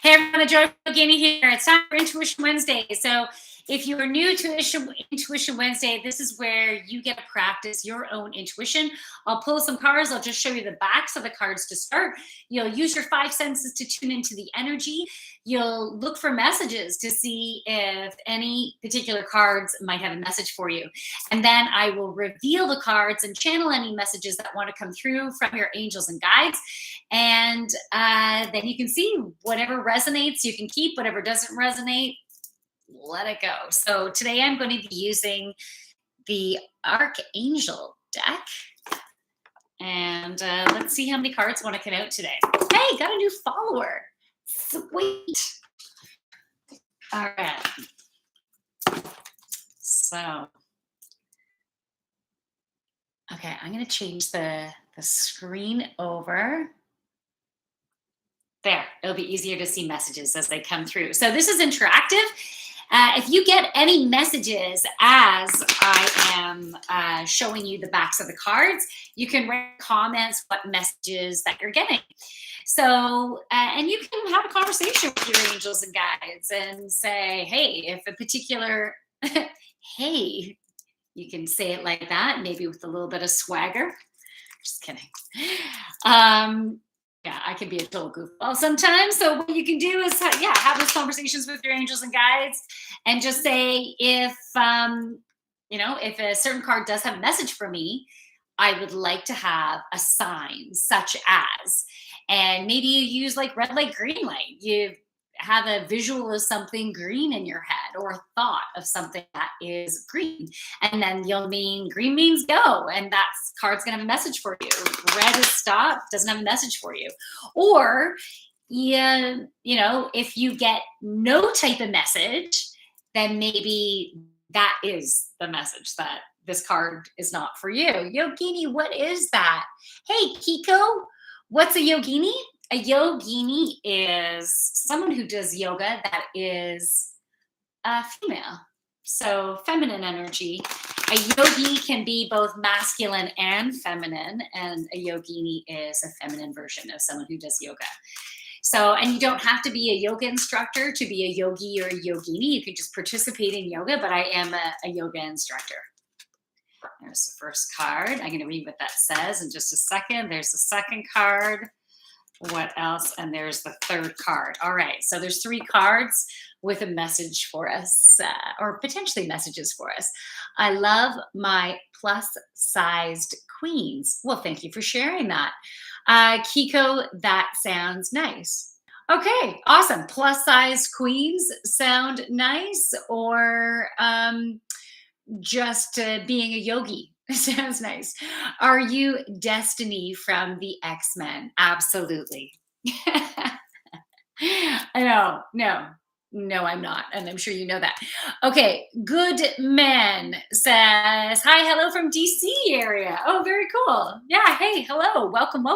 Hey everyone, Yogini here. It's time for Intuition Wednesday. So, if you are new to Intuition Wednesday, this is where you get to practice your own intuition. I'll pull some cards. I'll just show you the backs of the cards to start. You'll use your five senses to tune into the energy. You'll look for messages to see if any particular cards might have a message for you. And then I will reveal the cards and channel any messages that want to come through from your angels and guides. And then you can see whatever resonates, you can keep, whatever doesn't resonate, let it go. So today I'm going to be using the Archangel deck. And let's see how many cards want to come out today. Hey, got a new follower. Sweet. All right. So, okay, I'm going to change the screen over. There, it'll be easier to see messages as they come through. So this is interactive. If you get any messages as I am showing you the backs of the cards, you can write comments what messages that you're getting. So, and you can have a conversation with your angels and guides and say, hey, if a particular, hey, you can say it like that, maybe with a little bit of swagger. Just kidding. Yeah, I can be a total goofball sometimes. So what you can do is, have those conversations with your angels and guides, and just say if if a certain card does have a message for me, I would like to have a sign such as, and maybe you use like red light, green light. You have a visual of something green in your head or a thought of something that is green. And then you'll mean green means go. And that card's going to have a message for you. Red is stop, doesn't have a message for you. Or, yeah, if you get no type of message, then maybe that is the message that this card is not for you. Yogini, what is that? Hey, Kiko, what's a yogini? A yogini is someone who does yoga that is female. So feminine energy. A yogi can be both masculine and feminine, and a yogini is a feminine version of someone who does yoga. So, and you don't have to be a yoga instructor to be a yogi or a yogini. You can just participate in yoga, but I am a yoga instructor. There's the first card. I'm going to read what that says in just a second. There's the second card. What else? And there's the third card. All right. So there's three cards with a message for us, or potentially messages for us. I love my plus-sized queens. Well, thank you for sharing that. Kiko, that sounds nice. Okay, awesome. Plus-sized queens sound nice, or just being a yogi. Sounds nice. Are you Destiny from the X-Men? Absolutely. I know. No, I'm not. And I'm sure you know that. Okay. Good Man says, hi, hello from DC area. Oh, very cool. Yeah. Hey, hello. Welcome.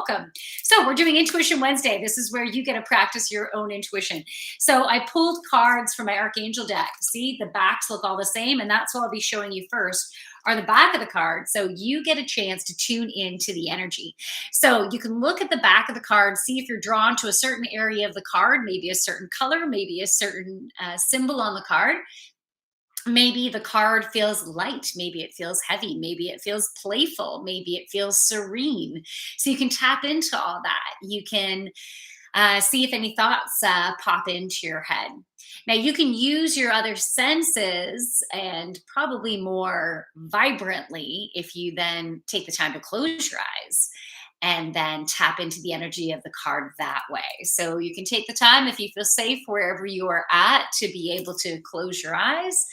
So we're doing Intuition Wednesday. This is where you get to practice your own intuition. So I pulled cards from my Archangel deck. See, the backs look all the same. And that's what I'll be showing you first are the back of the card. So you get a chance to tune into the energy. So you can look at the back of the card, see if you're drawn to a certain area of the card, maybe a certain color, maybe a certain symbol on the card. Maybe the card feels light, maybe it feels heavy, maybe it feels playful, maybe it feels serene. So you can tap into all that. You can see if any thoughts pop into your head. Now, you can use your other senses and probably more vibrantly if you then take the time to close your eyes and then tap into the energy of the card that way. So you can take the time if you feel safe wherever you are at to be able to close your eyes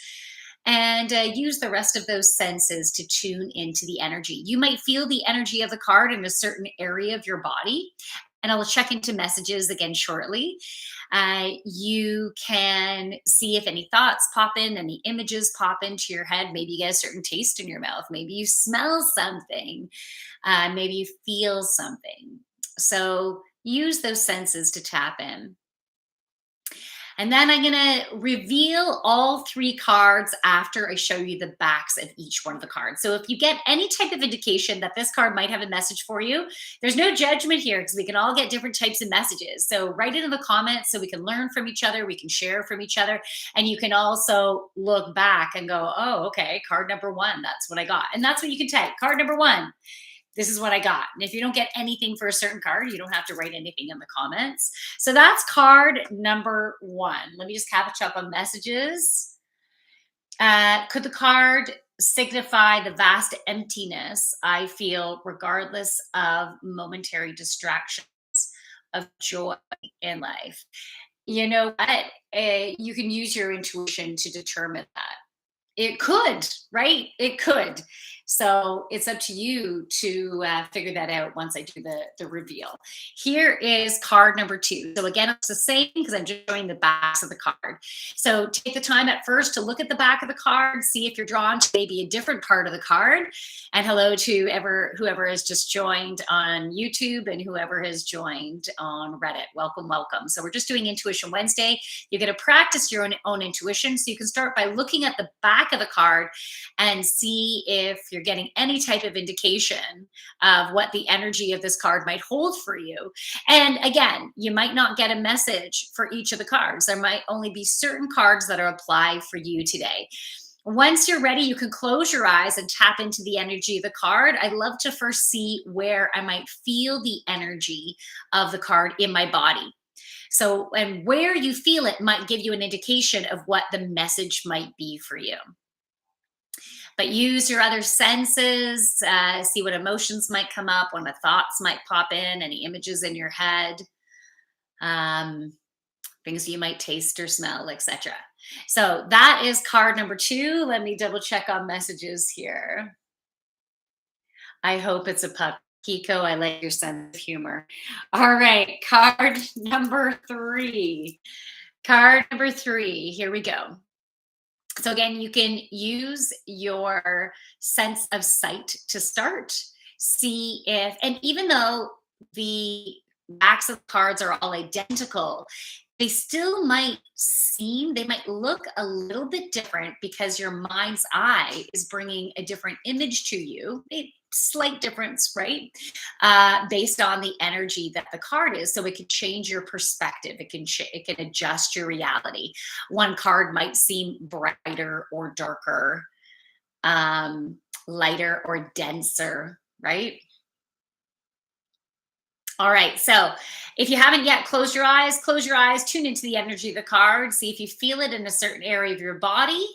and use the rest of those senses to tune into the energy. You might feel the energy of the card in a certain area of your body, and I'll check into messages again shortly. You can see if any thoughts pop in, any images pop into your head. Maybe you get a certain taste in your mouth. Maybe you smell something. Maybe you feel something. So use those senses to tap in. And then I'm going to reveal all three cards after I show you the backs of each one of the cards. So if you get any type of indication that this card might have a message for you, there's no judgment here because we can all get different types of messages. So write it in the comments so we can learn from each other, we can share from each other, and you can also look back and go, oh, okay, card number one, that's what I got. And that's what you can type. Card number one, this is what I got. And if you don't get anything for a certain card, you don't have to write anything in the comments. So that's card number one. Let me just catch up on messages. Could the card signify the vast emptiness I feel regardless of momentary distractions of joy in life? You know what? You can use your intuition to determine that. It could, right? It could. So it's up to you to figure that out once I do the reveal. Here is card number two. So again, it's the same because I'm just showing the backs of the card. So take the time at first to look at the back of the card, see if you're drawn to maybe a different part of the card. And hello to whoever has just joined on YouTube and whoever has joined on Reddit. Welcome, welcome. So we're just doing Intuition Wednesday. You're going to practice your own intuition. So you can start by looking at the back of the card and see if you're getting any type of indication of what the energy of this card might hold for you. And again, you might not get a message for each of the cards. There might only be certain cards that are applied for you today. Once you're ready, you can close your eyes and tap into the energy of the card. I love to first see where I might feel the energy of the card in my body. So, and where you feel it might give you an indication of what the message might be for you. But use your other senses, see what emotions might come up, what thoughts might pop in, any images in your head, things you might taste or smell, etc. So that is card number two. Let me double check on messages here. I hope it's a pup. Kiko, I like your sense of humor. All right, card number three. Card number three, here we go. So again, you can use your sense of sight to start. See if, and even though the backs of cards are all identical, they still might they might look a little bit different because your mind's eye is bringing a different image to you. A slight difference, right? Based on the energy that the card is. So it can change your perspective. It can adjust your reality. One card might seem brighter or darker, lighter or denser, right? All right, so if you haven't yet, close your eyes, tune into the energy of the card, see if you feel it in a certain area of your body.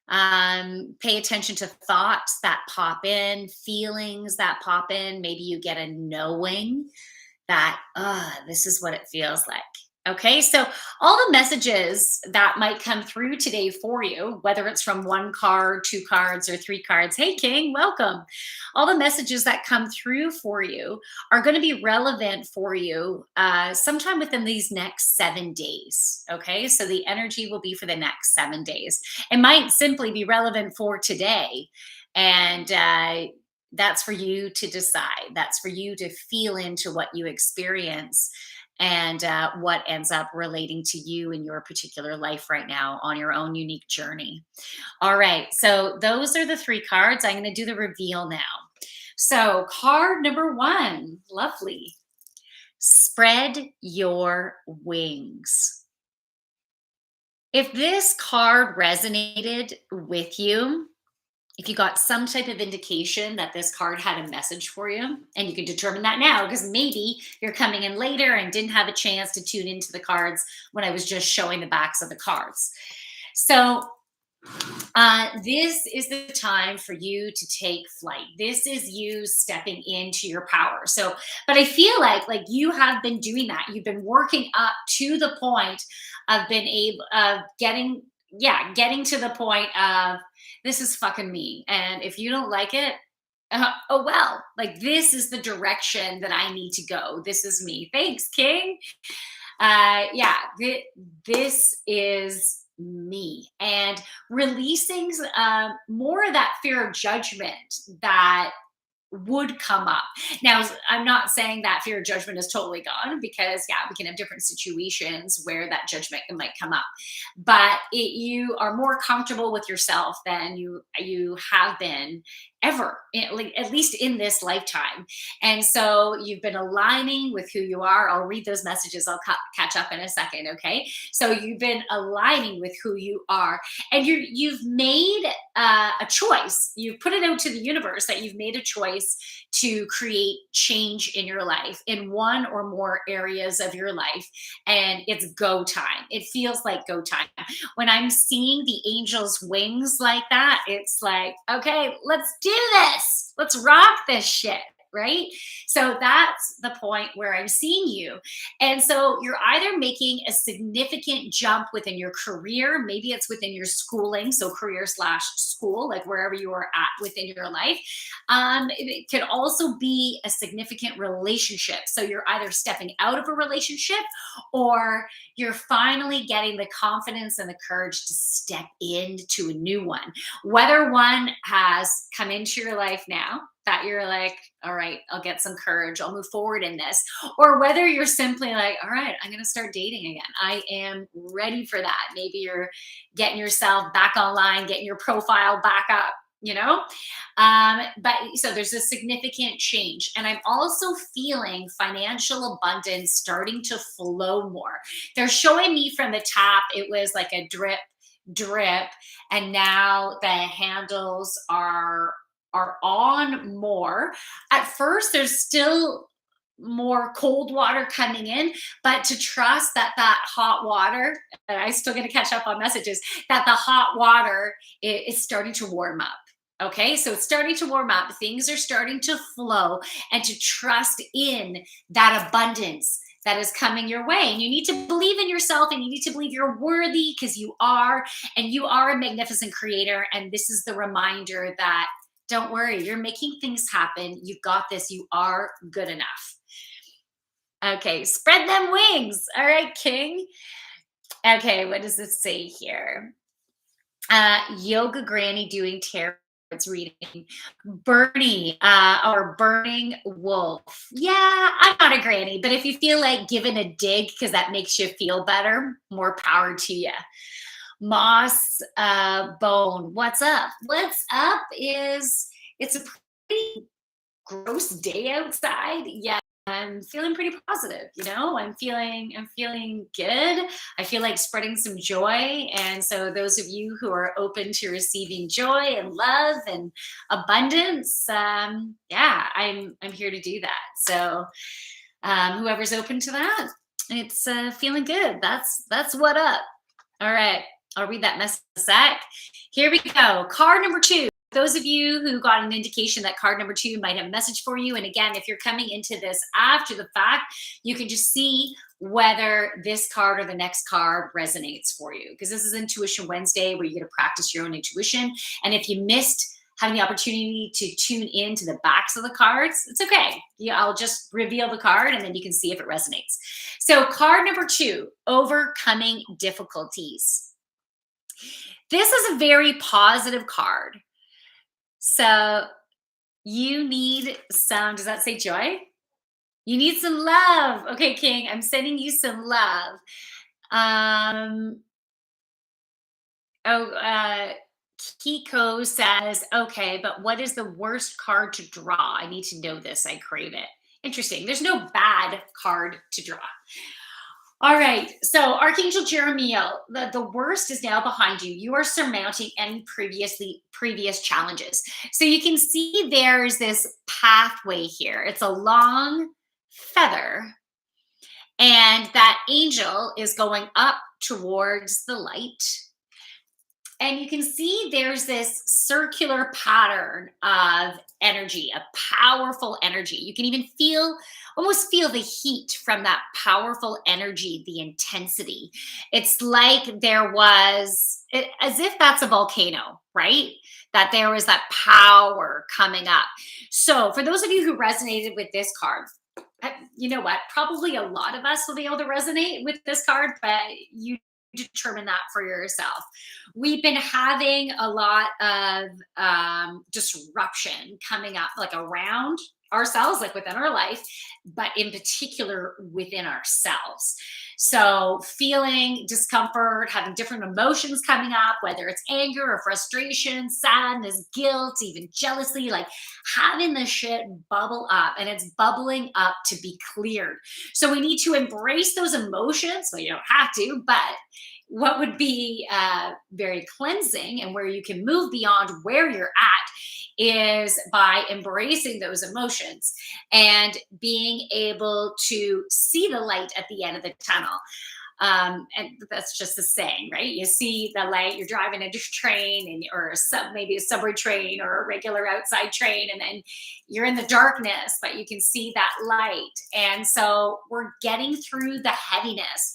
Pay attention to thoughts that pop in, feelings that pop in. Maybe you get a knowing that, this is what it feels like. Okay, so all the messages that might come through today for you, whether it's from one card, two cards, or three cards, hey King, welcome. All the messages that come through for you are going to be relevant for you sometime within these next 7 days. Okay, so the energy will be for the next 7 days. It might simply be relevant for today. And that's for you to decide. That's for you to feel into what you experience and what ends up relating to you in your particular life right now on your own unique journey. All right, so those are the three cards. I'm going to do the reveal now. So card number one, lovely. Spread your wings. If this card resonated with you, if you got some type of indication that this card had a message for you, and you can determine that now because maybe you're coming in later and didn't have a chance to tune into the cards when I was just showing the backs of the cards. So this is the time for you to take flight. This is you stepping into your power. So, but I feel like you have been doing that. You've been working up to the point of getting to the point of, this is fucking me. And if you don't like it, oh well, this is the direction that I need to go. This is me. Thanks, King. This is me. And releasing more of that fear of judgment that would come up. Now, I'm not saying that fear of judgment is totally gone, because yeah, we can have different situations where that judgment might come up, but you are more comfortable with yourself than you have been ever, like, at least in this lifetime. And so you've been aligning with who you are. I'll read those messages. I'll catch up in a second. Okay. So you've been aligning with who you are, and you've made a choice. You've put it out to the universe that you've made a choice to create change in your life, in one or more areas of your life. And it's go time. It feels like go time. When I'm seeing the angel's wings like that, it's like, okay, let's do this. Let's rock this shit. Right. So that's the point where I'm seeing you. And so you're either making a significant jump within your career, maybe it's within your schooling, so career slash school, like wherever you are at within your life. It could also be a significant relationship. So you're either stepping out of a relationship, or you're finally getting the confidence and the courage to step into a new one. Whether one has come into your life now that you're like, all right, I'll get some courage, I'll move forward in this, or whether you're simply like, all right, I'm going to start dating again. I am ready for that. Maybe you're getting yourself back online, getting your profile back up, you know? But so there's a significant change. And I'm also feeling financial abundance starting to flow more. They're showing me from the top, it was like a drip, drip, and now the handles are on more. At first, there's still more cold water coming in, but to trust that that hot water, and I still got to catch up on messages, that the hot water is starting to warm up. Okay, so it's starting to warm up, things are starting to flow, and to trust in that abundance that is coming your way. And you need to believe in yourself, and you need to believe you're worthy, because you are, and you are a magnificent creator. And this is the reminder that don't worry, you're making things happen. You've got this. You are good enough. Okay, spread them wings. All right, King. Okay, what does this say here? Yoga Granny doing tarot. It's reading Bernie, or Burning Wolf. Yeah, I'm not a granny, but if you feel like giving a dig because that makes you feel better, more power to you. Moss Bone, what's up? What's up is it's a pretty gross day outside. Yeah, I'm feeling pretty positive, you know. I'm feeling good. I feel like spreading some joy. And so those of you who are open to receiving joy and love and abundance, yeah, I'm here to do that. So whoever's open to that, it's feeling good. That's what up. All right. I'll read that message in a sec. Here we go. Card number 2. Those of you who got an indication that card number 2 might have a message for you. And again, if you're coming into this after the fact, you can just see whether this card or the next card resonates for you. Because this is Intuition Wednesday, where you get to practice your own intuition. And if you missed having the opportunity to tune in to the backs of the cards, it's okay. Yeah, I'll just reveal the card and then you can see if it resonates. So card number 2, overcoming difficulties. This is a very positive card. So you need some, does that say joy? You need some love. Okay, King, I'm sending you some love. Oh, Kiko says, okay, but what is the worst card to draw? I need to know this. I crave it. Interesting. There's no bad card to draw. All right. So Archangel Jeremiah, the worst is now behind you. You are surmounting any previous challenges. So you can see there's this pathway here. It's a long feather. And that angel is going up towards the light. And you can see there's this circular pattern of energy, a powerful energy. You can even almost feel the heat from that powerful energy, the intensity. It's like there was, as if that's a volcano, right? That there was that power coming up. So for those of you who resonated with this card, you know what? Probably a lot of us will be able to resonate with this card, but you determine that for yourself. We've been having a lot of disruption coming up, like around ourselves, like within our life, but in particular within ourselves. So, feeling discomfort, having different emotions coming up, whether it's anger or frustration, sadness, guilt, even jealousy, like having the shit bubble up, and it's bubbling up to be cleared. So, we need to embrace those emotions. Well, you don't have to, but what would be very cleansing and where you can move beyond where you're at is by embracing those emotions and being able to see the light at the end of the tunnel. And that's just a saying, right? You see the light, you're driving a train and or maybe a subway train or a regular outside train, and then you're in the darkness, but you can see that light. And so we're getting through the heaviness.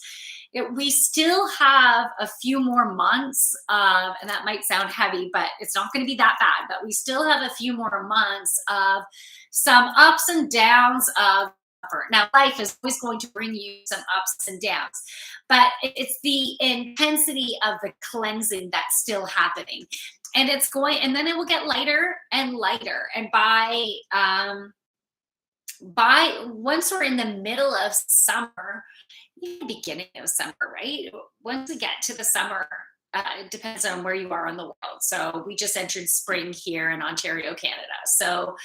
We still have a few more months of, and that might sound heavy, but it's not going to be that bad, but we still have a few more months of some ups and downs of effort. Now, life is always going to bring you some ups and downs, but it's the intensity of the cleansing that's still happening. And it's going, and then it will get lighter and lighter. And by once we're in the middle of summer, the beginning of summer, right? Once we get to the summer, it depends on where you are in the world. So we just entered spring here in Ontario, Canada. So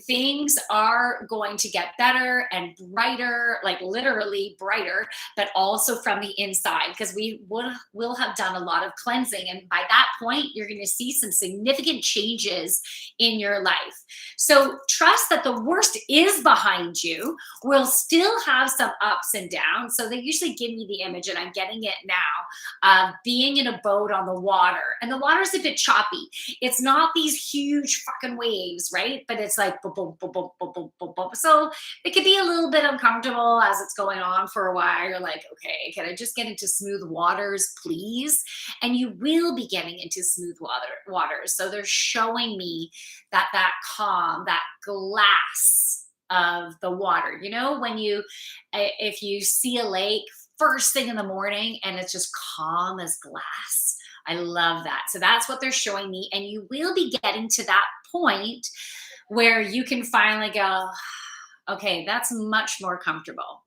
things are going to get better and brighter, like literally brighter, but also from the inside, because will have done a lot of cleansing. And by that point, you're going to see some significant changes in your life. So trust that the worst is behind you. We'll still have some ups and downs. So they usually give me the image, and I'm getting it now, of being in a boat on the water. And the water's a bit choppy. It's not these huge fucking waves, right? But it's like boom, boom, boom, boom, boom, boom, boom, boom. So it could be a little bit uncomfortable as it's going on for a while. You're like, okay, can I just get into smooth waters, please? And you will be getting into smooth waters. So they're showing me that calm, that glass of the water. You know, if you see a lake first thing in the morning and it's just calm as glass. I love that. So that's what they're showing me. And you will be getting to that point where you can finally go, okay, that's much more comfortable,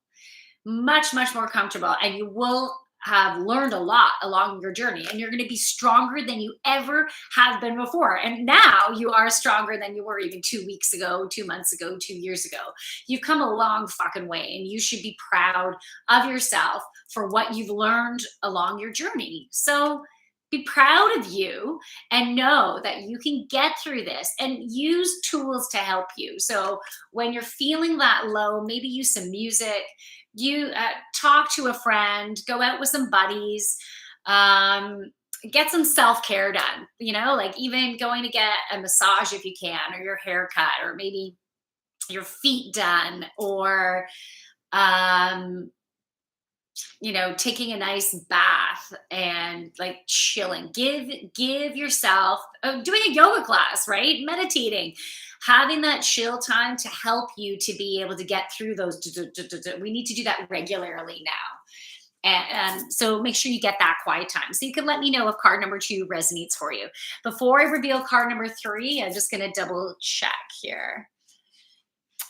much, much more comfortable. And you will have learned a lot along your journey, and you're going to be stronger than you ever have been before. And now you are stronger than you were even 2 weeks ago, 2 months ago, 2 years ago. You've come a long fucking way, and you should be proud of yourself for what you've learned along your journey. So be proud of you and know that you can get through this, and use tools to help you. So when you're feeling that low, maybe use some music, you talk to a friend, go out with some buddies, get some self-care done, like even going to get a massage if you can, or your haircut, or maybe your feet done, or taking a nice bath and like chilling. Give yourself doing a yoga class, right? Meditating, having that chill time to help you to be able to get through those. We need to do that regularly now. And so make sure you get that quiet time. So you can let me know if card number 2 resonates for you. Before I reveal card number 3, I'm just going to double check here.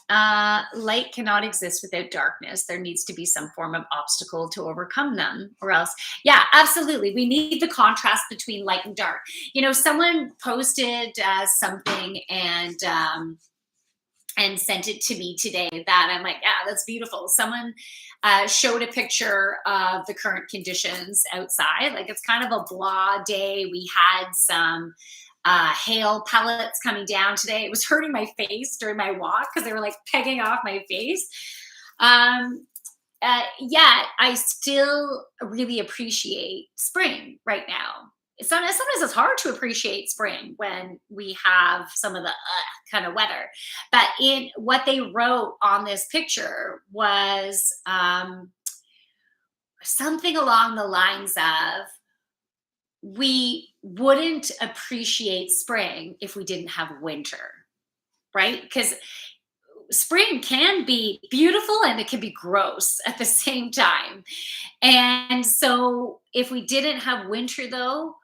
Light cannot exist without darkness. There needs to be some form of obstacle to overcome them, or else. Yeah, absolutely. We need the contrast between light and dark. Someone posted something and sent it to me today that I'm like, yeah, that's beautiful. Someone showed a picture of the current conditions outside. Like, it's kind of a blah day. We had some hail pellets coming down today. It was hurting my face during my walk because they were like pegging off my face. Yeah, I still really appreciate spring right now. Sometimes it's hard to appreciate spring when we have some of the kind of weather. But in what they wrote on this picture was something along the lines of, we wouldn't appreciate spring if we didn't have winter, right? Because spring can be beautiful and it can be gross at the same time. And so if we didn't have winter though,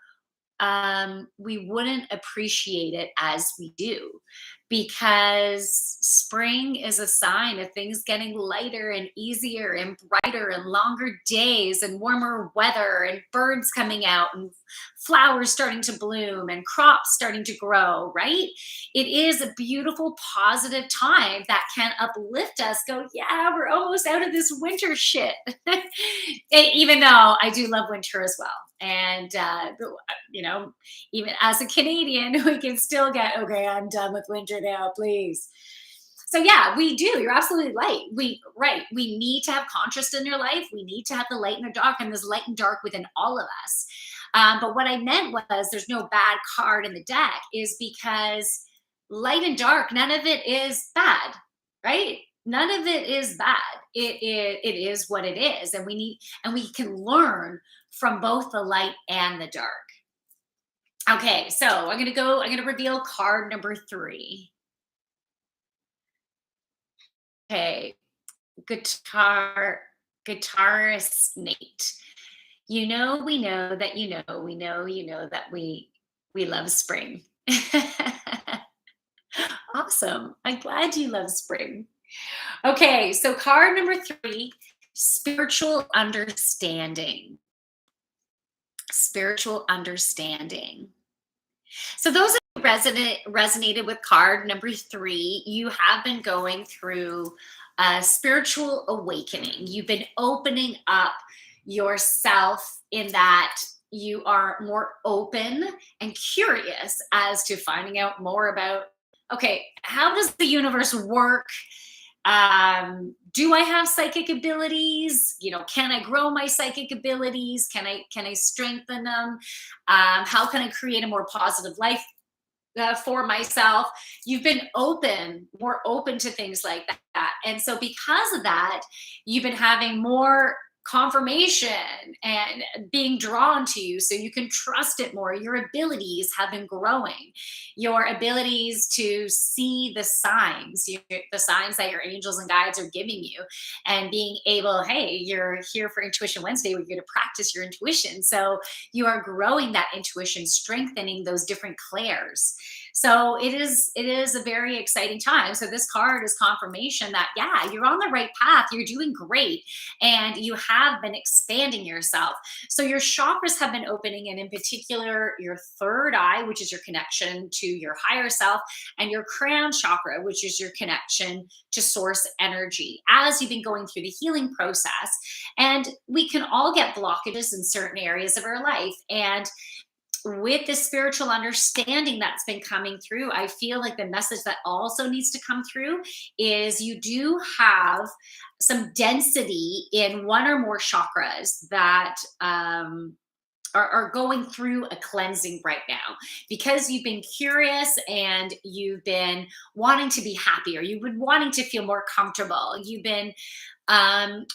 we wouldn't appreciate it as we do, because spring is a sign of things getting lighter and easier and brighter and longer days and warmer weather and birds coming out and flowers starting to bloom and crops starting to grow, right? It is a beautiful, positive time that can uplift us. Go, yeah, we're almost out of this winter shit. Even though I do love winter as well. And you know, even as a Canadian, we can still get, okay, I'm done with winter now, please. So yeah, we do. You're absolutely right. We need to have contrast in your life. We need to have the light and the dark, and there's light and dark within all of us. But what I meant was there's no bad card in the deck, is because light and dark, none of it is bad, right? None of it is bad. It is what it is, and we can learn from both the light and the dark. Okay, so I'm gonna reveal card number 3. Okay, guitarist Nate. We know that you know that we love spring. Awesome. I'm glad you love spring. Okay, so card number 3, spiritual understanding. Spiritual understanding. So those who resonated with card number 3, you have been going through a spiritual awakening. You've been opening up yourself in that you are more open and curious as to finding out more about, okay, how does the universe work? Do I have psychic abilities? Can I grow my psychic abilities? Can I strengthen them? How can I create a more positive life for myself? You've been more open to things like that. And so because of that, you've been having more confirmation and being drawn to you, so you can trust it more. Your abilities have been growing. Your abilities to see the signs, the signs that your angels and guides are giving you, and being able, hey, you're here for Intuition Wednesday. We're here to practice your intuition. So you are growing that intuition, strengthening those different clairs. So it is a very exciting time. So this card is confirmation that, yeah, you're on the right path. You're doing great, and you have been expanding yourself. So your chakras have been opening, and in particular, your third eye, which is your connection to your higher self, and your crown chakra, which is your connection to source energy, as you've been going through the healing process. And we can all get blockages in certain areas of our life. And with the spiritual understanding that's been coming through, I feel like the message that also needs to come through is you do have some density in one or more chakras that are going through a cleansing right now, because you've been curious and you've been wanting to be happier. You've been wanting to feel more comfortable. You've been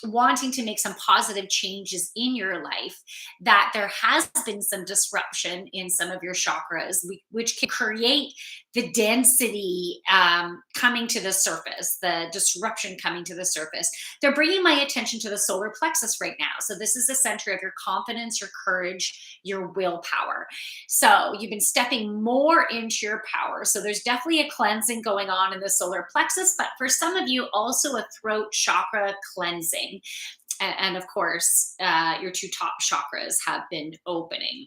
wanting to make some positive changes in your life, that there has been some disruption in some of your chakras, which can create the density coming to the surface, the disruption coming to the surface. They're bringing my attention to the solar plexus right now. So this is the center of your confidence, your courage, your willpower. So you've been stepping more into your power. So there's definitely a cleansing going on in the solar plexus, but for some of you, also a throat chakra cleansing. And of course, your 2 top chakras have been opening.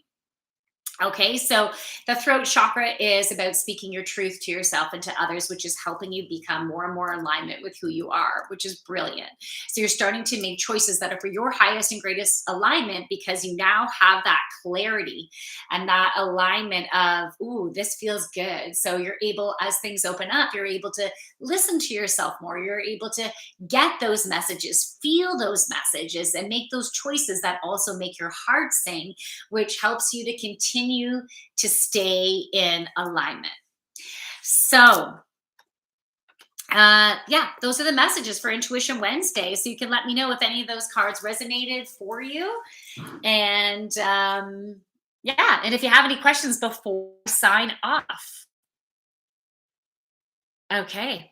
Okay, so the throat chakra is about speaking your truth to yourself and to others, which is helping you become more and more in alignment with who you are, which is brilliant. So you're starting to make choices that are for your highest and greatest alignment, because you now have that clarity and that alignment of, ooh, this feels good. So you're able, as things open up, you're able to listen to yourself more. You're able to get those messages, feel those messages, and make those choices that also make your heart sing, which helps you to continue to stay in alignment. So, yeah, those are the messages for Intuition Wednesday. So you can let me know if any of those cards resonated for you. And yeah, and if you have any questions before I sign off. Okay.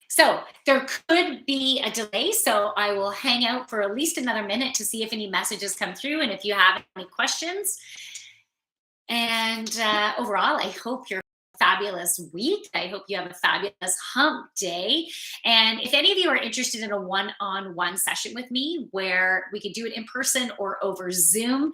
So there could be a delay. So I will hang out for at least another minute to see if any messages come through and if you have any questions. And overall, I hope you're fabulous week. I hope you have a fabulous hump day. And if any of you are interested in a one on one session with me where we could do it in person or over Zoom,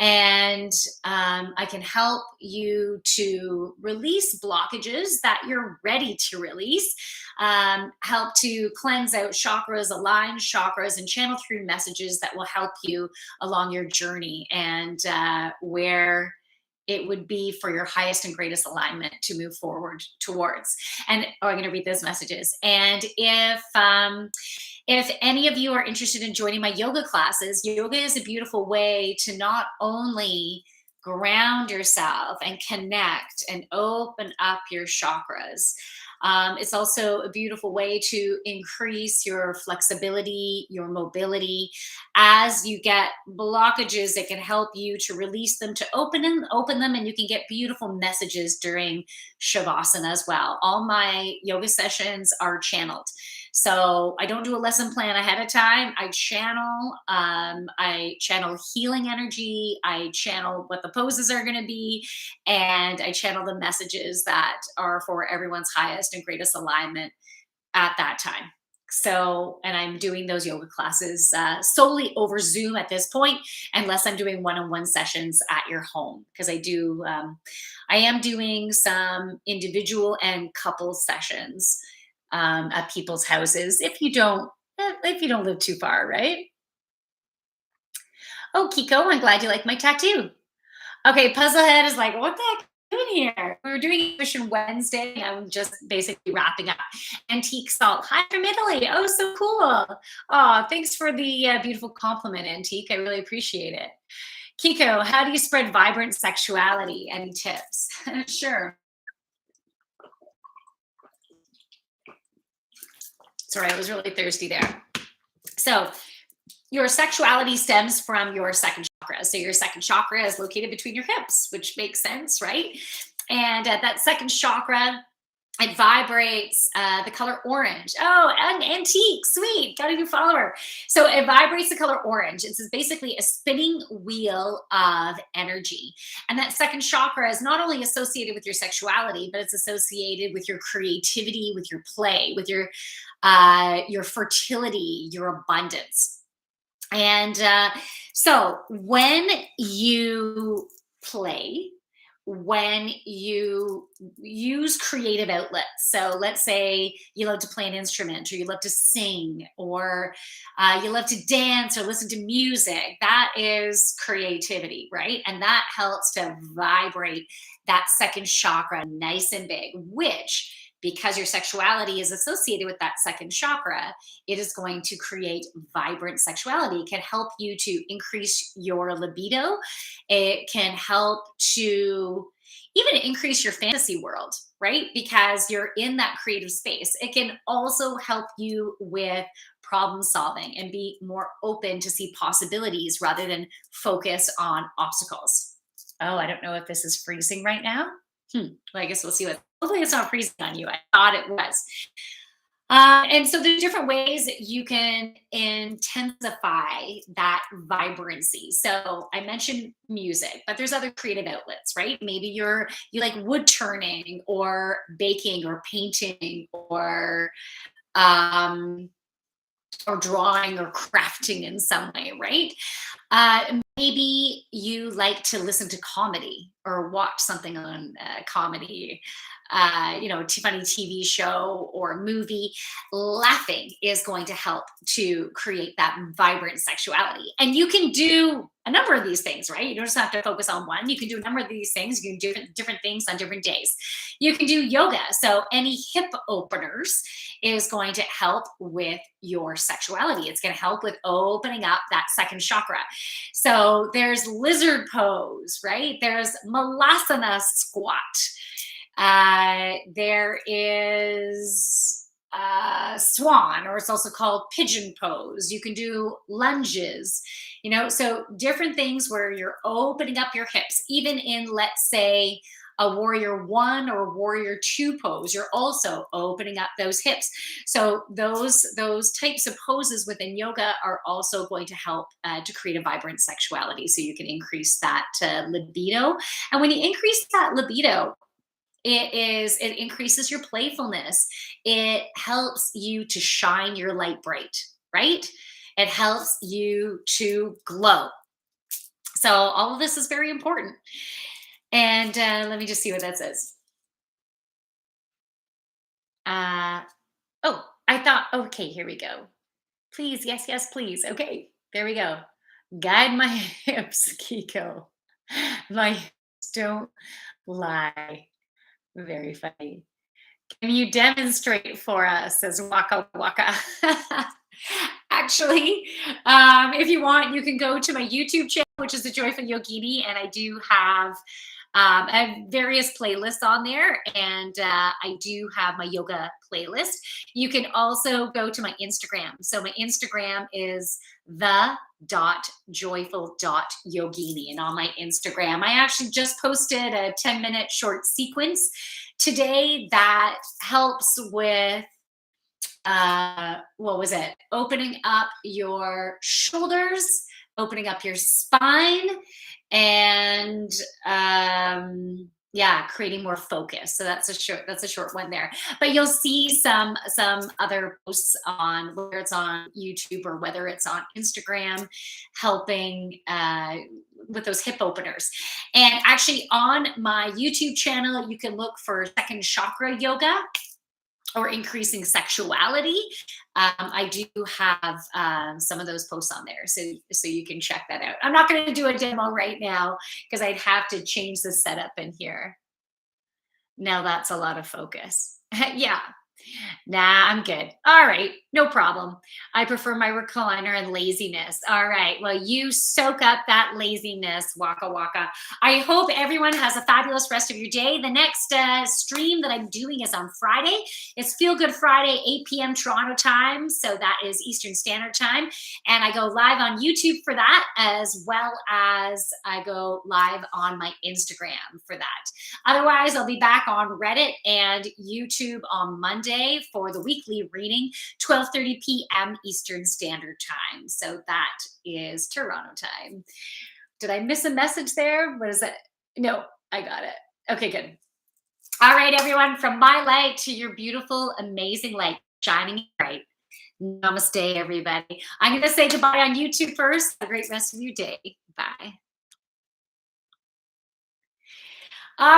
and I can help you to release blockages that you're ready to release, help to cleanse out chakras, align chakras, and channel through messages that will help you along your journey and where it would be for your highest and greatest alignment to move forward towards. And I'm going to read those messages. And if any of you are interested in joining my yoga classes, yoga is a beautiful way to not only ground yourself and connect and open up your chakras. It's also a beautiful way to increase your flexibility, your mobility. As you get blockages, it can help you to release them, to open them, and you can get beautiful messages during Shavasana as well. All my yoga sessions are channeled. So I don't do a lesson plan ahead of time. I channel healing energy. I channel what the poses are going to be, and I channel the messages that are for everyone's highest and greatest alignment at that time. So, and I'm doing those yoga classes solely over Zoom at this point, unless I'm doing one-on-one sessions at your home, because I am doing some individual and couple sessions at people's houses. If you don't live too far, right? Oh, Kiko, I'm glad you like my tattoo. Okay, Puzzlehead is like, what the heck are you doing here? We were doing Mission Wednesday. I'm just basically wrapping up. Antique Salt. Hi from Italy. Oh, so cool. Oh, thanks for the beautiful compliment, Antique. I really appreciate it. Kiko, how do you spread vibrant sexuality? Any tips? Sure. Sorry, I was really thirsty there. So, your sexuality stems from your second chakra. So your second chakra is located between your hips, which makes sense, right? And that second chakra, it vibrates the color orange. Oh, and antique, sweet, got a new follower. So it vibrates the color orange. It's basically a spinning wheel of energy. And that second chakra is not only associated with your sexuality, but it's associated with your creativity, with your play, with your fertility, your abundance. And so when you play, when you use creative outlets, so let's say you love to play an instrument, or you love to sing, or you love to dance or listen to music, that is creativity, right? And that helps to vibrate that second chakra nice and big, which, because your sexuality is associated with that second chakra, it is going to create vibrant sexuality. It can help you to increase your libido. It can help to even increase your fantasy world, right? Because you're in that creative space. It can also help you with problem solving and be more open to see possibilities rather than focus on obstacles. Oh, I don't know if this is freezing right now. Well, I guess we'll see what. Hopefully, it's not freezing on you. I thought it was. And so there's different ways that you can intensify that vibrancy. So I mentioned music, but there's other creative outlets, right? Maybe you like wood turning or baking or painting um, or drawing or crafting in some way, right? Maybe you like to listen to comedy or watch something on comedy, funny TV show or movie. Laughing is going to help to create that vibrant sexuality. And you can do a number of these things, right? You don't just have to focus on one. You can do a number of these things. You can do different things on different days. You can do yoga. So any hip openers is going to help with your sexuality. It's going to help with opening up that second chakra. So there's lizard pose, right? There's malasana squat. There is swan, or it's also called pigeon pose. You can do lunges, so different things where you're opening up your hips, even in, let's say, a warrior one or warrior two pose, you're also opening up those hips. So those types of poses within yoga are also going to help to create a vibrant sexuality. So you can increase that libido, and when you increase that libido, it increases your playfulness. It helps you to shine your light bright, right? It helps you to glow. So all of this is very important. And let me just see what that says. Uh, oh, I thought, okay, here we go. Please, yes, yes, please. Okay, there we go. Guide my hips, Kiko. My hips don't lie. Very funny. Can you demonstrate for us? Says Waka Waka. Actually, if you want, you can go to my YouTube channel, which is the Joyful Yogini, and I do have I have various playlists on there, and I do have my yoga playlist. You can also go to my Instagram. So my Instagram is the.joyful.yogini, and on my Instagram, I actually just posted a 10-minute short sequence today that helps with what was it? Opening up your shoulders, opening up your spine, and yeah, creating more focus. So that's a short one there. But you'll see some other posts on, whether it's on YouTube or whether it's on Instagram, helping with those hip openers. And actually on my YouTube channel, you can look for second chakra yoga or increasing sexuality. I do have some of those posts on there, so you can check that out. I'm not going to do a demo right now because I'd have to change the setup in here. Now that's a lot of focus. Yeah, nah, I'm good. All right, no problem. I prefer my recliner and laziness. All right, well, you soak up that laziness, Waka Waka. I hope everyone has a fabulous rest of your day. The next stream that I'm doing is on Friday. It's Feel Good Friday, 8 p.m. Toronto time, so that is Eastern Standard Time. And I go live on YouTube for that, as well as I go live on my Instagram for that. Otherwise, I'll be back on Reddit and YouTube on Monday for the weekly reading, 12:30 p.m. Eastern Standard Time. So that is Toronto time. Did I miss a message there? What is it? No, I got it. Okay, good. All right, everyone, from my light to your beautiful, amazing light, shining bright. Namaste, everybody. I'm going to say goodbye on YouTube first. Have a great rest of your day. Bye. All